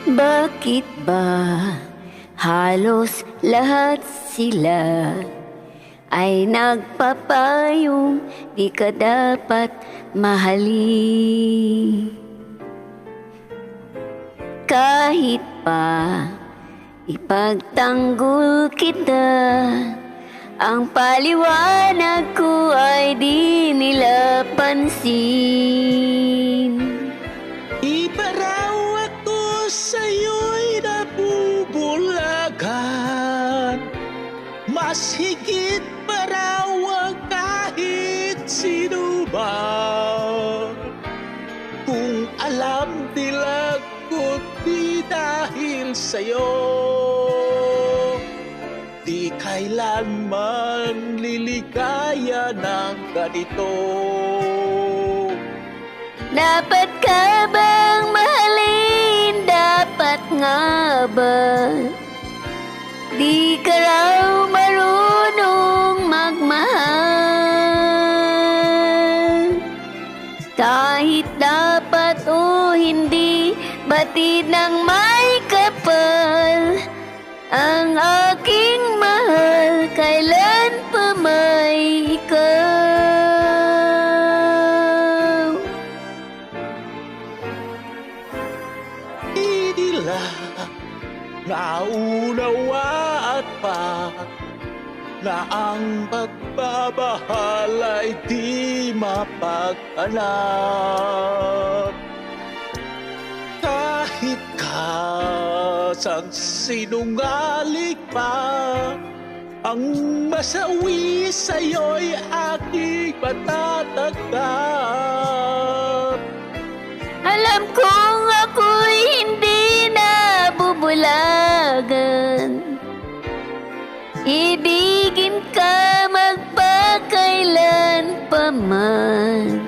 Bakit ba halos lahat sila ay nagpapayong di ka dapat mahalin? Kahit pa ipagtanggol kita, ang paliwanag ko ay di nila pansin. Iparaw ako sa'yo'y nabubulagan, mas higit pa raw ang kahit sino ba. Kung alam nila kundi dahil sa'yo, di kailanman liligaya ng ganito. Dapat ka bang mahalin? Dapat nga ba? Di ka raw marunong magmahal. Kahit dapat o hindi, batid ng may kapal. Ang aking mahal, kailan pa may ikaw? Di nila naunawaan pa na ang pagmamahal ay di mapag-anak. Kahit kasang sinungaling pa, ang masawi sa'yo'y aking matatanggap. Alam kong ako'y hindi nabubulagan. Ibigin ka magpakailan pa man.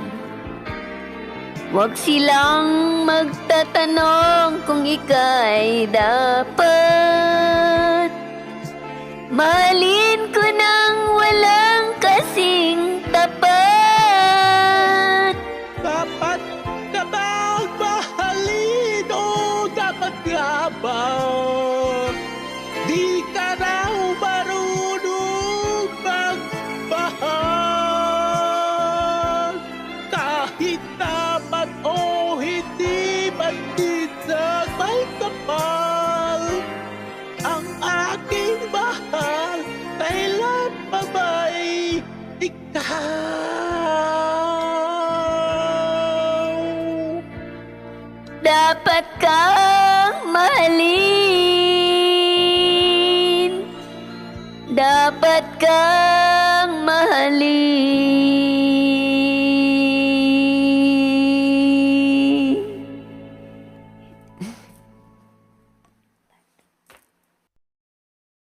Huwag silang magtatanong kung ika'y dapat. Mahalin ko nang walang kasing tapat. Dapat ka bang mahalin o dapat nga ba? Di ka raw marunong magmahal. Kahit dapat o hindi batid na may kapal. Ang aking mahal, kailan pa ba'y ikaw? Dapat kang mahalin. Dapat kang mahalin.